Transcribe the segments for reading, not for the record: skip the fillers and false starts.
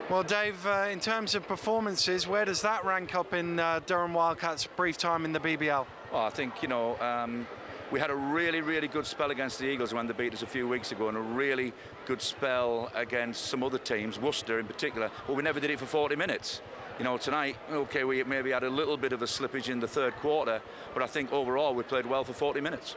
Well, Dave, in terms of performances, where does that rank up in Durham Wildcats' brief time in the BBL? Well, I think, we had a really good spell against the Eagles when they beat us a few weeks ago, and a really good spell against some other teams, Worcester in particular, but we never did it for 40 minutes. Tonight, okay, we maybe had a little bit of a slippage in the third quarter, but I think overall we played well for 40 minutes.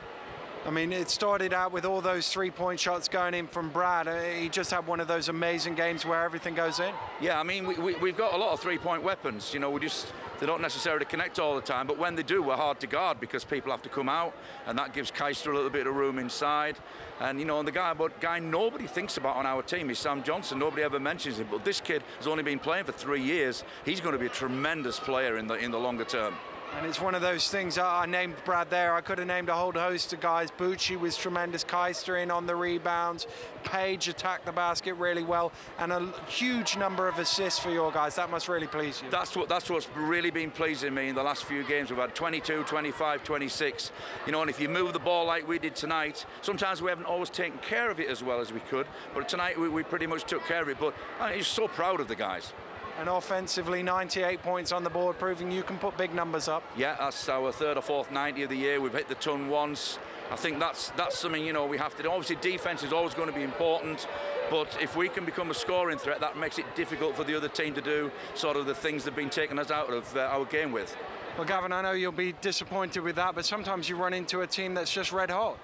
I mean, it started out with all those three-point shots going in from Brad. He just had one of those amazing games where everything goes in. Yeah, I mean, we've got a lot of three-point weapons. They don't necessarily connect all the time, but when they do, we're hard to guard because people have to come out, and that gives Keister a little bit of room inside. And, the guy nobody thinks about on our team is Sam Johnson. Nobody ever mentions him, but this kid has only been playing for 3 years. He's going to be a tremendous player in the longer term. And it's one of those things, I named Brad there, I could have named a whole host of guys. Bucci was tremendous, Keister in on the rebounds, Page attacked the basket really well, and a huge number of assists for your guys. That must really please you. That's what's really been pleasing me in the last few games. We've had 22, 25, 26. And if you move the ball like we did tonight, sometimes we haven't always taken care of it as well as we could, but tonight we pretty much took care of it. But I'm just so proud of the guys. And offensively, 98 points on the board, proving you can put big numbers up. Yeah, that's our third or fourth 90 of the year. We've hit the ton once. I think that's something, we have to do. Obviously, defense is always going to be important, but if we can become a scoring threat, that makes it difficult for the other team to do sort of the things they've been taking us out of our game with. Well, Gavin, I know you'll be disappointed with that, but sometimes you run into a team that's just red hot.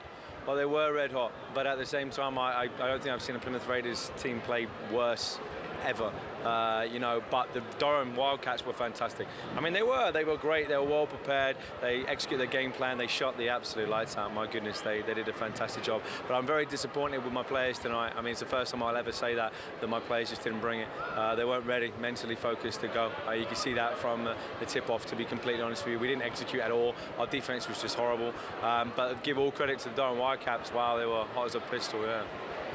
Well, they were red hot, but at the same time, I don't think I've seen a Plymouth Raiders team play worse ever. But the Durham Wildcats were fantastic. I mean, they were great. They were well prepared. They executed their game plan. They shot the absolute lights out. My goodness, they did a fantastic job. But I'm very disappointed with my players tonight. I mean, it's the first time I'll ever say that my players just didn't bring it. They weren't ready, mentally focused to go. You can see that from the tip-off, to be completely honest with you. We didn't execute at all. Our defense was just horrible. But give all credit to the Durham Wildcats. Wow, they were hot as a pistol, yeah.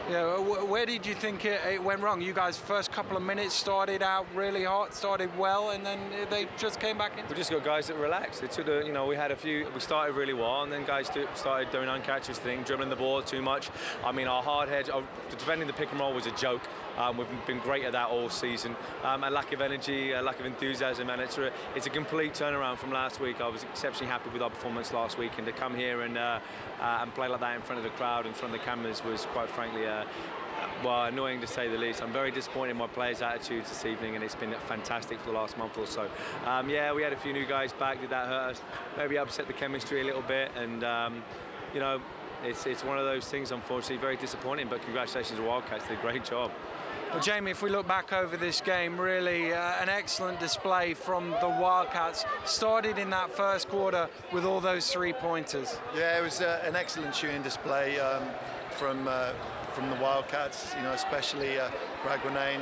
Yeah, where did you think it went wrong? You guys, first couple of minutes started out really hot, started well, and then they just came back in. We just got guys that relaxed. It took we started really well, and then guys started doing uncatcher's thing, dribbling the ball too much. I mean, our hard head, defending the pick and roll was a joke. We've been great at that all season. A lack of energy, a lack of enthusiasm, and it's a complete turnaround from last week. I was exceptionally happy with our performance last week, and to come here and play like that in front of the crowd, in front of the cameras, was quite frankly annoying to say the least. I'm very disappointed in my players' attitudes this evening, and it's been fantastic for the last month or so. Yeah, we had a few new guys back. Did that hurt us? Maybe upset the chemistry a little bit, and it's one of those things, unfortunately, very disappointing, but congratulations to Wildcats, they did a great job. Well, Jamie, if we look back over this game, really an excellent display from the Wildcats. Started in that first quarter with all those three-pointers. Yeah, it was an excellent shooting display from the Wildcats. Especially Raguanani.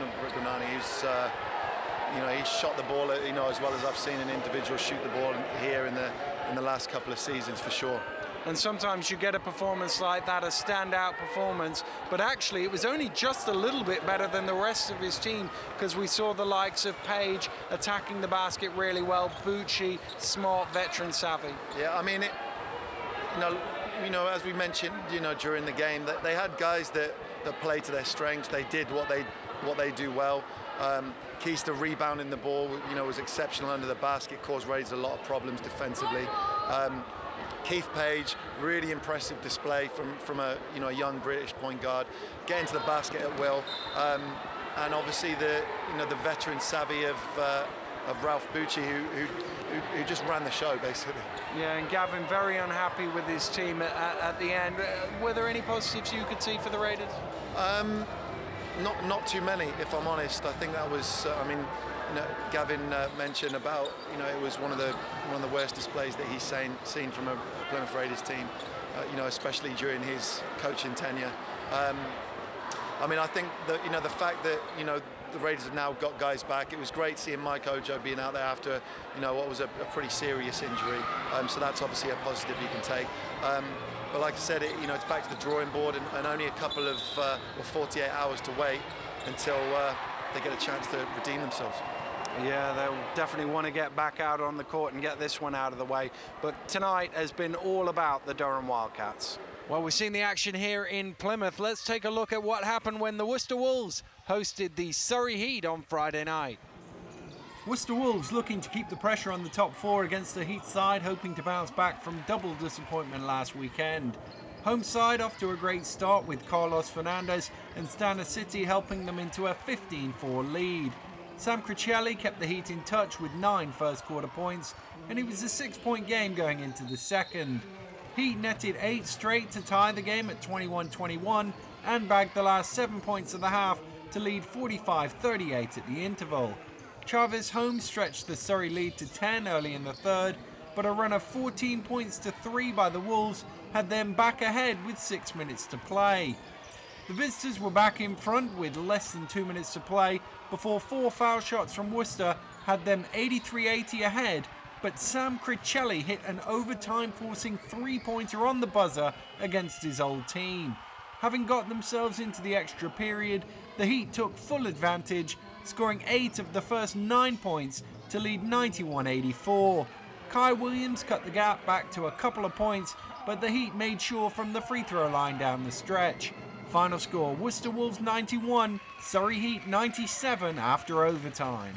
He's shot the ball as well as I've seen an individual shoot the ball here in the last couple of seasons for sure. And sometimes you get a performance like that, a standout performance, but actually it was only just a little bit better than the rest of his team, because we saw the likes of Page attacking the basket really well, Bucci, smart, veteran savvy. Yeah, I mean, as we mentioned, during the game, that they had guys that played to their strengths. They did what they do well. Keister rebounding the ball, was exceptional under the basket, caused Raiders a lot of problems defensively. Keith Page, really impressive display from a young British point guard, getting to the basket at will, and obviously the veteran savvy of Ralph Bucci, who just ran the show basically. Yeah, and Gavin very unhappy with his team at the end. Were there any positives you could see for the Raiders? Not too many, if I'm honest. I think that was, Gavin mentioned about, it was one of the worst displays that he's seen from a Plymouth Raiders team, especially during his coaching tenure. I think that, the fact that, the Raiders have now got guys back. It was great seeing Mike Ojo being out there after, what was a pretty serious injury. So that's obviously a positive you can take. But like I said, it's back to the drawing board, and only a couple of 48 hours to wait until they get a chance to redeem themselves. Yeah, they'll definitely want to get back out on the court and get this one out of the way. But tonight has been all about the Durham Wildcats. Well, we've seen the action here in Plymouth. Let's take a look at what happened when the Worcester Wolves hosted the Surrey Heat on Friday night. Worcester Wolves looking to keep the pressure on the top four against the Heat side, hoping to bounce back from double disappointment last weekend. Home side off to a great start with Carlos Fernandez and Stana City helping them into a 15-4 lead. Sam Cricelli kept the Heat in touch with 9 first quarter points, and it was a 6-point game going into the second. Heat netted 8 straight to tie the game at 21-21 and bagged the last 7 points of the half to lead 45-38 at the interval. Chavez Holmes stretched the Surrey lead to 10 early in the third, but a run of 14 points to 3 by the Wolves had them back ahead with 6 minutes to play. The visitors were back in front with less than 2 minutes to play before 4 foul shots from Worcester had them 83-80 ahead, but Sam Cricelli hit an overtime-forcing 3-pointer on the buzzer against his old team. Having got themselves into the extra period, the Heat took full advantage, scoring 8 of the first 9 points to lead 91-84. Kai Williams cut the gap back to a couple of points, but the Heat made sure from the free throw line down the stretch. Final score, Worcester Wolves 91, Surrey Heat 97 after overtime.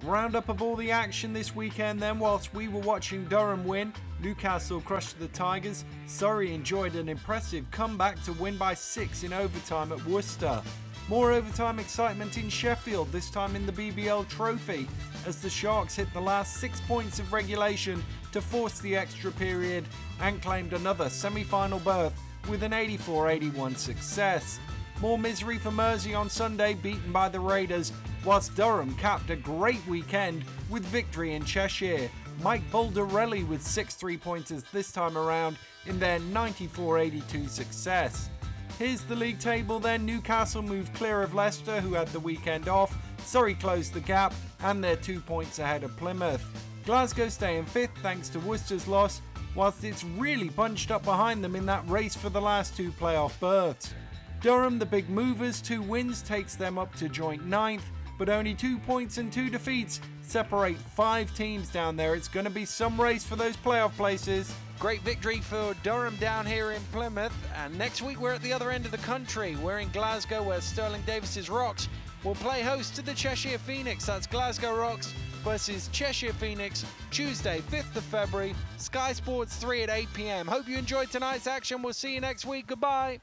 Roundup of all the action this weekend then. Whilst we were watching Durham win, Newcastle crushed the Tigers, Surrey enjoyed an impressive comeback to win by 6 in overtime at Worcester. More overtime excitement in Sheffield, this time in the BBL Trophy, as the Sharks hit the last 6 points of regulation to force the extra period and claimed another semi-final berth with an 84-81 success. More misery for Mersey on Sunday, beaten by the Raiders, whilst Durham capped a great weekend with victory in Cheshire. Mike Baldarelli with 6 3-pointers this time around in their 94-82 success. Here's the league table then. Newcastle moved clear of Leicester, who had the weekend off. Surrey closed the gap and they're 2 points ahead of Plymouth. Glasgow stay in 5th thanks to Worcester's loss, whilst it's really bunched up behind them in that race for the last 2 playoff berths. Durham, the big movers, 2 wins takes them up to joint 9th, but only 2 points and 2 defeats separate 5 teams down there. It's going to be some race for those playoff places. Great victory for Durham down here in Plymouth, and next week we're at the other end of the country. We're in Glasgow, where Sterling Davis's Rocks will play host to the Cheshire Phoenix. That's Glasgow Rocks versus Cheshire Phoenix, Tuesday 5th of February, Sky Sports 3 at 8 p.m. Hope you enjoyed tonight's action. We'll see you next week. Goodbye.